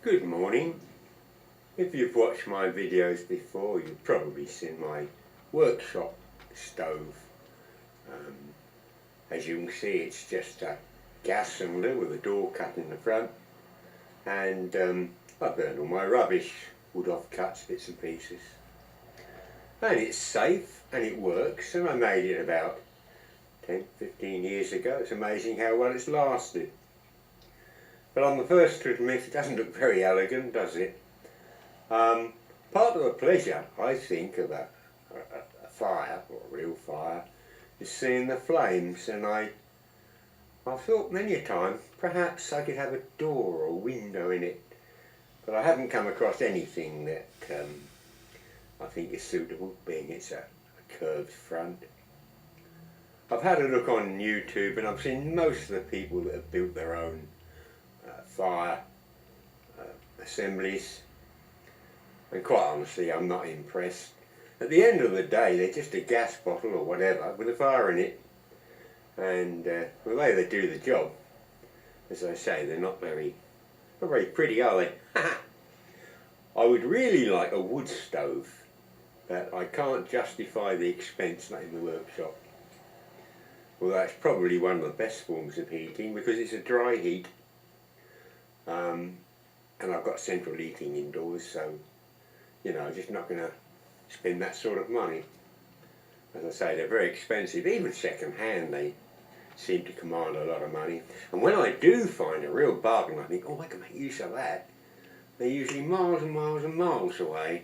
Good morning. If you've watched my videos before, you've probably seen my workshop stove. As you can see, it's just a gas cylinder with a door cut in the front, and I burned all my rubbish, wood offcuts, bits and pieces. And it's safe and it works, and I made it about 10-15 years ago. It's amazing how well it's lasted. But I'm the first to admit it doesn't look very elegant, does it? Part of the pleasure, I think, of a fire, or a real fire, is seeing the flames, and I've thought many a time perhaps I could have a door or a window in it, but I haven't come across anything that I think is suitable, being it's a curved front. I've had a look on YouTube and I've seen most of the people that have built their own fire assemblies, and quite honestly I'm not impressed. At the end of the day they're just a gas bottle or whatever with a fire in it, and the way they do the job, as I say, they're not very pretty, are they? I would really like a wood stove, but I can't justify the expense, not in the workshop. Well, that's probably one of the best forms of heating because it's a dry heat, and I've got central heating indoors, so you know, I'm just not going to spend that sort of money. As I say, they're very expensive. Even second hand, they seem to command a lot of money. And when I do find a real bargain, I think, oh, I can make use of that, they're usually miles and miles and miles away.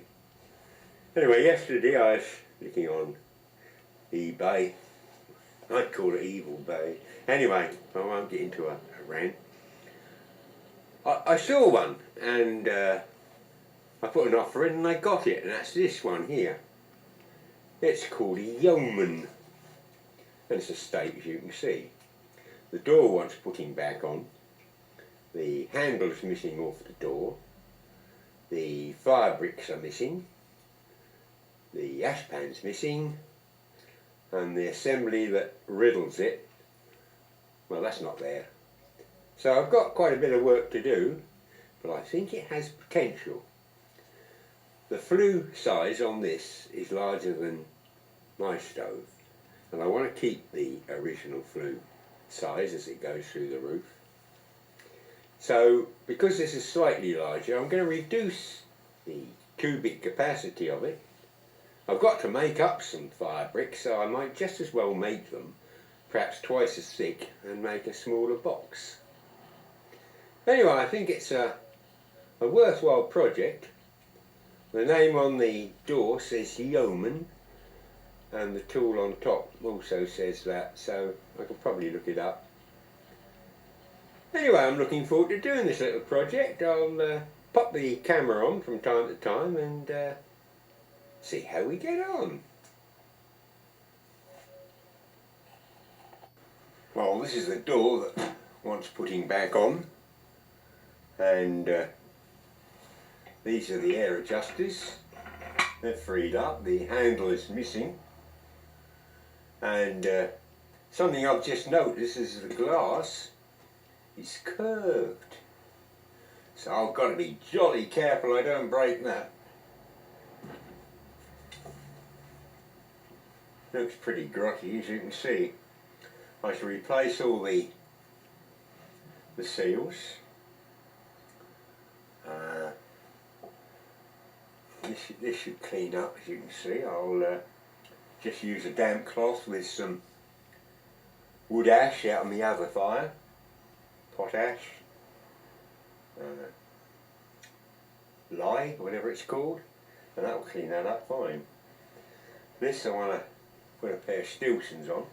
Anyway, yesterday I was looking on eBay. I'd call it Evil Bay. Anyway, I won't get into a rant. I saw one, and I put an offer in and I got it, and that's this one here. It's called a Yeoman, and it's a steak, as you can see. The door wants putting back on, the handle's missing off the door, the fire bricks are missing, the ash pan's missing, and the assembly that riddles it, well, that's not there. So I've got quite a bit of work to do, but I think it has potential. The flue size on this is larger than my stove, and I want to keep the original flue size as it goes through the roof. So because this is slightly larger, I'm going to reduce the cubic capacity of it. I've got to make up some fire bricks, so I might just as well make them perhaps twice as thick and make a smaller box. Anyway, I think it's a worthwhile project. The name on the door says Yeoman, and the tool on top also says that, so I could probably look it up. Anyway, I'm looking forward to doing this little project. I'll pop the camera on from time to time and see how we get on. Well, this is the door that wants putting back on, and these are the air adjusters. They're freed up, the handle is missing, and something I've just noticed is the glass is curved, so I've got to be jolly careful I don't break that. Looks pretty grotty, as you can see. I should replace all the seals. This should clean up, as you can see. I'll just use a damp cloth with some wood ash out on the other fire, potash, lye, whatever it's called, and that will clean that up fine. This I want to put a pair of Stilsons on.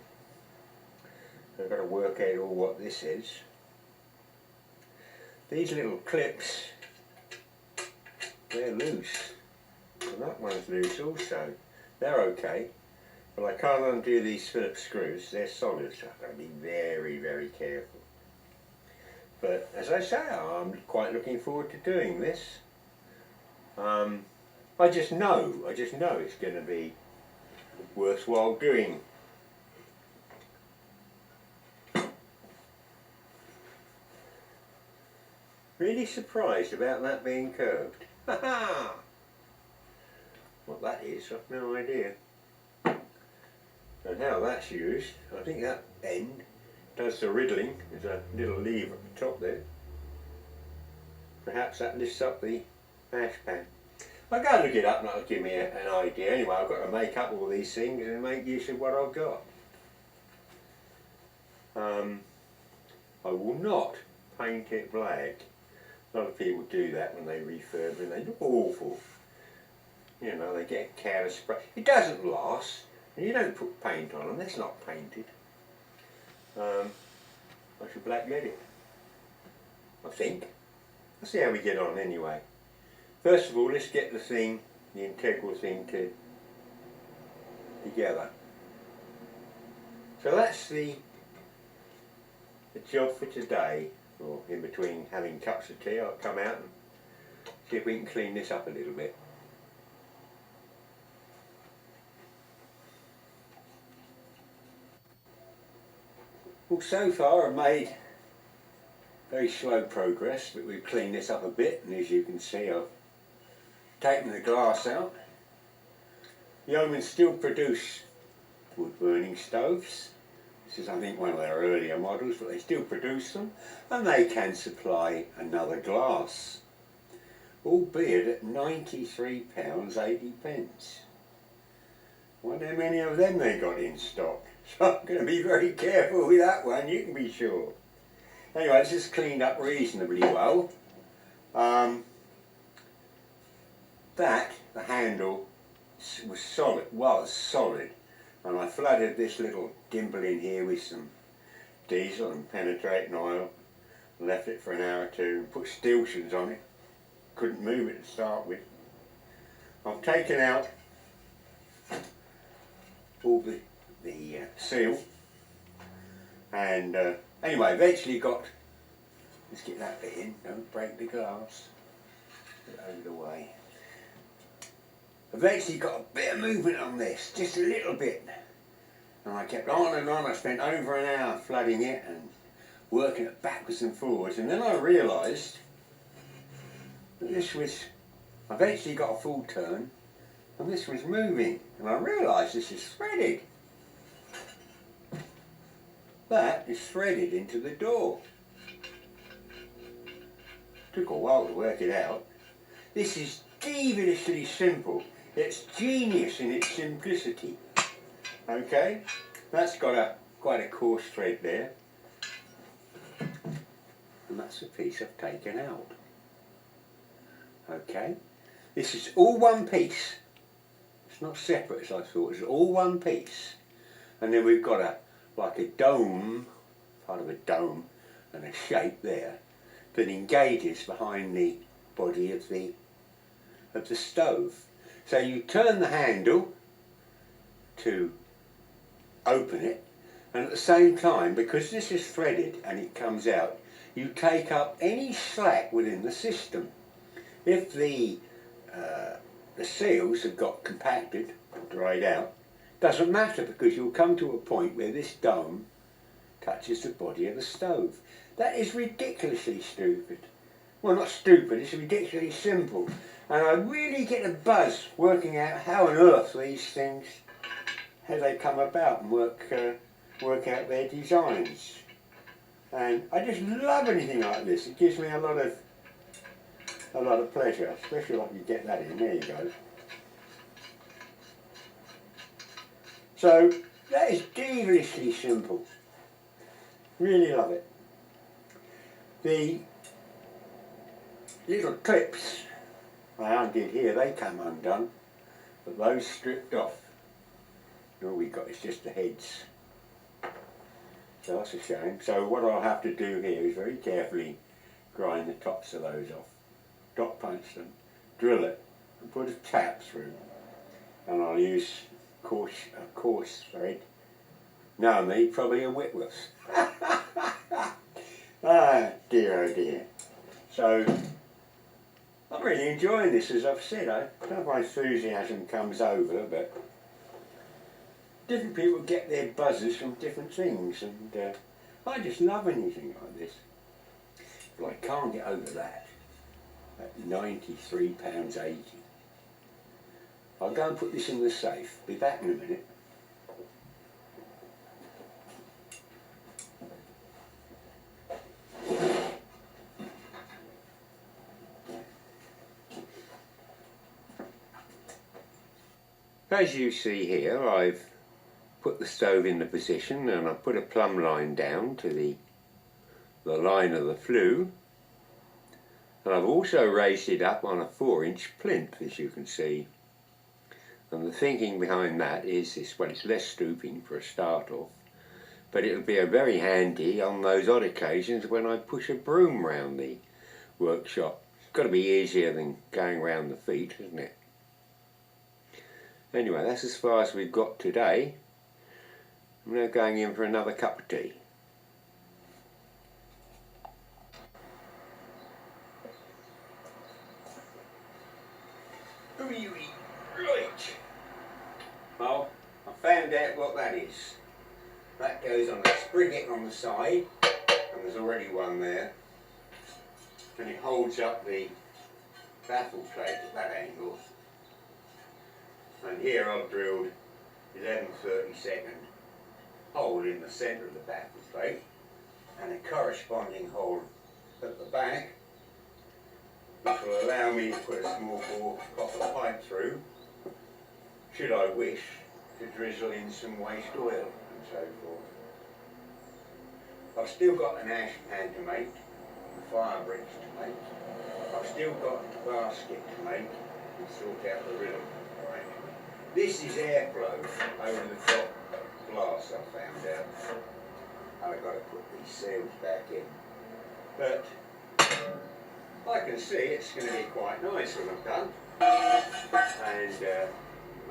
I've got to work out all what this is. These little clips, they're loose. And that one's loose also. They're okay, but I can't undo these Phillips screws. They're solid, so I've got to be very, very careful. But as I say, I'm quite looking forward to doing this. I just know it's going to be worthwhile doing. Really surprised about that being curved. Ha ha! What that is, I've no idea. And how that's used, I think that end does the riddling. There's a little lever at the top there. Perhaps that lifts up the mash pan. I'll go and look it up and that'll give me an idea. Anyway, I've got to make up all these things and make use of what I've got. I will not paint it black. A lot of people do that when they refurb and they look awful. You know, they get a can of spray. It doesn't last, and you don't put paint on them, that's not painted. I should blacklead it, I think. Let's see how we get on anyway. First of all, let's get the thing, the integral thing together. So that's the job for today. Or in between having cups of tea, I'll come out and see if we can clean this up a little bit. Well, so far I've made very slow progress, but we've cleaned this up a bit, and as you can see I've taken the glass out. Yeoman still produce wood burning stoves. This is, I think, one of their earlier models, but they still produce them, and they can supply another glass, albeit at £93.80. Wonder how many of them they got in stock. So I'm going to be very careful with that one, you can be sure. Anyway, this is cleaned up reasonably well. The handle was solid. And I flooded this little dimple in here with some diesel and penetrating oil, left it for an hour or two and put steel-shins on it. Couldn't move it to start with. I've taken out all the seal, and anyway, eventually got, let's get that bit in, don't break the glass, get it over the way. Eventually got a bit of movement on this, just a little bit. And I kept on and on. I spent over an hour flooding it and working it backwards and forwards. And then I realised that this was, I eventually got a full turn and this was moving. And I realised this is threaded. That is threaded into the door. Took a while to work it out. This is devilishly simple. It's genius in its simplicity. Okay, that's got quite a coarse thread there, and that's the piece I've taken out. Okay, this is all one piece. It's not separate as I thought. It's all one piece, and then we've got like a dome, part of a dome, and a shape there that engages behind the body of the stove. So you turn the handle to open it, and at the same time, because this is threaded and it comes out, you take up any slack within the system. If the seals have got compacted, dried out, doesn't matter, because you'll come to a point where this dome touches the body of the stove. That is ridiculously stupid. Well, not stupid, it's ridiculously simple. And I really get a buzz working out how on earth these things, how they come about and work out their designs. And I just love anything like this. It gives me a lot of pleasure, especially if you get that in. There you go. So that is devilishly simple. Really love it. The little clips I undid here, they come undone, but those stripped off. And all we got is just the heads. So that's a shame. So what I'll have to do here is very carefully grind the tops of those off, dot punch them, drill it, and put a tap through. And I'll use a coarse thread. No, me, probably a Whitworth. Ah, dear, oh dear. So I'm really enjoying this, as I've said. I don't know if my enthusiasm comes over, but different people get their buzzes from different things, and I just love anything like this. Like can't get over that at £93.80. I'll go and put this in the safe. Be back in a minute. As you see here, I've put the stove in the position and I've put a plumb line down to the line of the flue, and I've also raised it up on a 4-inch plinth, as you can see. And the thinking behind that is this: well, it's less stooping for a start off, but it'll be a very handy on those odd occasions when I push a broom round the workshop. It's got to be easier than going round the feet, isn't it? Anyway, that's as far as we've got today. I'm now going in for another cup of tea. Right. Well, I found out what that is. That goes on a spriget on the side, and there's already one there. And it holds up the baffle plate at that angle. And here I've drilled 11/32 hole in the centre of the baffle plate, and a corresponding hole at the back, which will allow me to put a small bore copper pipe through, should I wish to drizzle in some waste oil and so forth. I've still got an ash pan to make, fire bricks to make. I've still got a basket to make and sort out the rhythm arrangement. This is airflow over the top glass, I found out. And I've got to put these seals back in. But I can see it's going to be quite nice when I'm done. And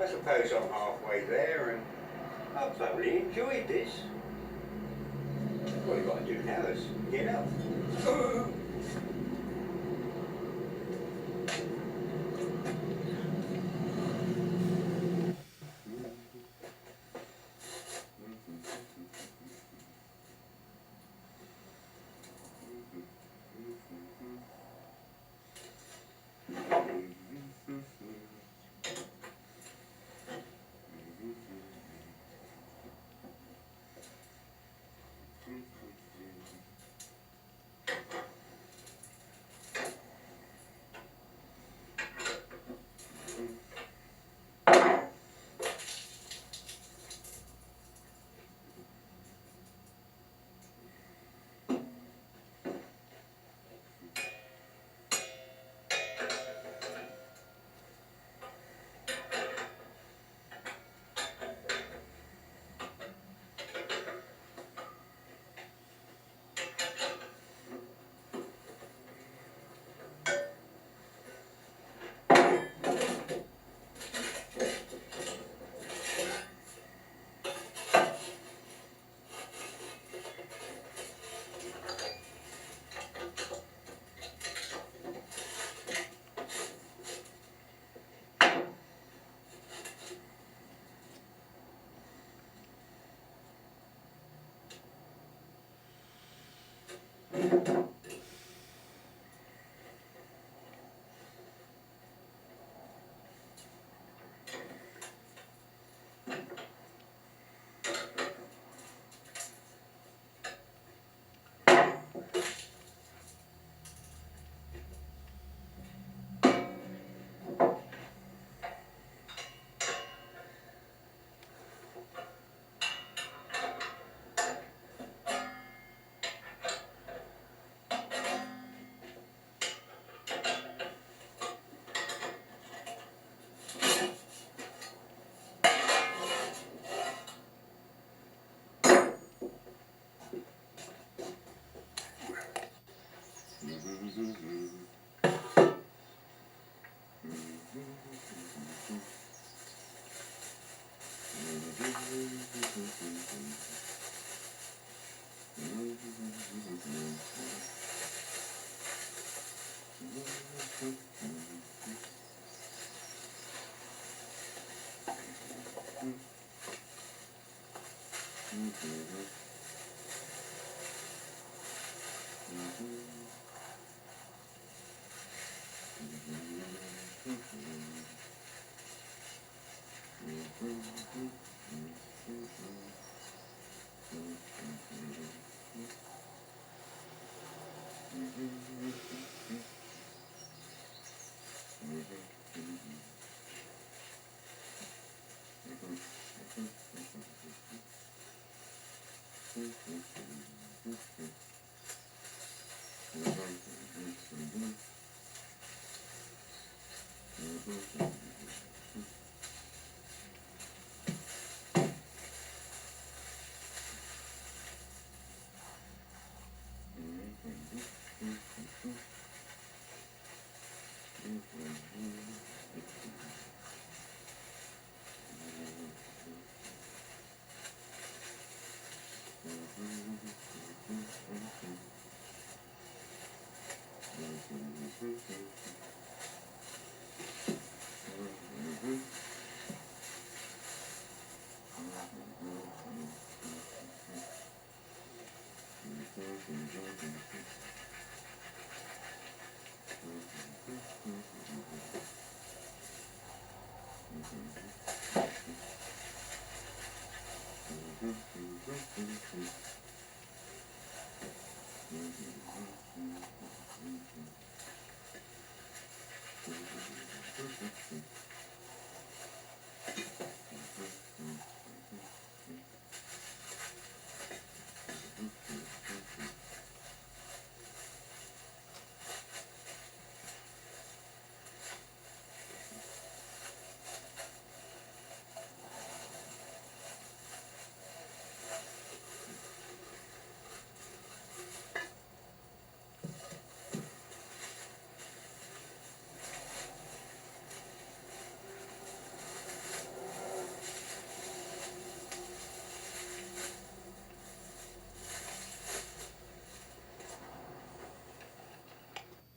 I suppose I'm halfway there, and I've thoroughly enjoyed this. What you've got to do now is get up.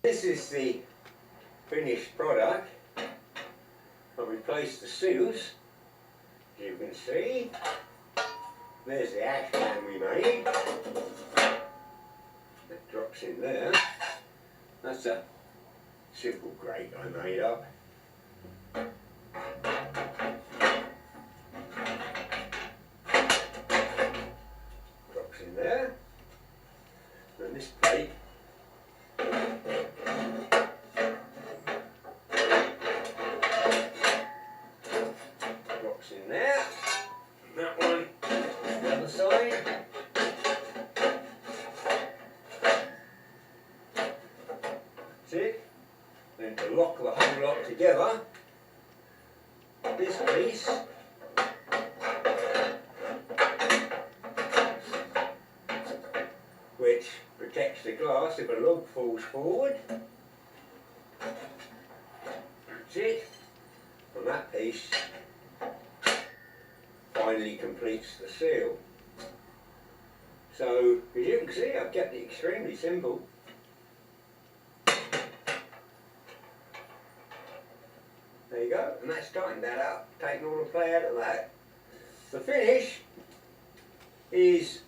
This is the finished product. I've replaced the seals, as you can see. There's the ash can we made. That drops in there. That's a simple grate I made up. Drops in there. And this plate drops in there. And that one on the other side. That's it. Then to lock the whole lot together, this piece which protects the glass if a log falls forward. That's it. And that piece finally completes the seal. So, as you can see, I've kept it extremely simple. There you go, and that's tightened that up, taken all the play out of that. The finish is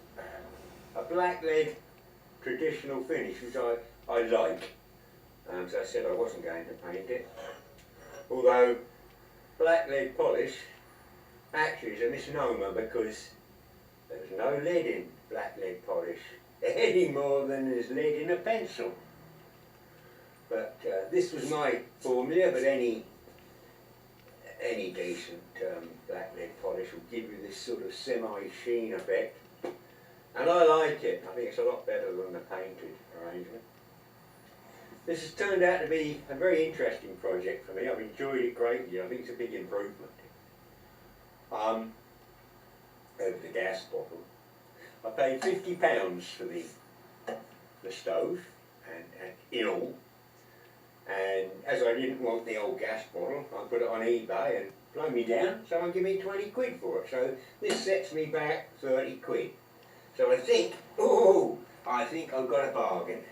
a black lead traditional finish, which I like. As I said, I wasn't going to paint it. Although black lead polish actually is a misnomer, because there's no lead in black lead polish any more than there's lead in a pencil. But this was my formula, but any decent black lead polish will give you this sort of semi-sheen effect. And I like it. I think it's a lot better than the painted arrangement. This has turned out to be a very interesting project for me. I've enjoyed it greatly. I think it's a big improvement over the gas bottle. I paid £50 for the stove and in all. And as I didn't want the old gas bottle, I put it on eBay and blow me down, someone give me 20 quid for it. So this sets me back 30 quid. So I think I've got a bargain.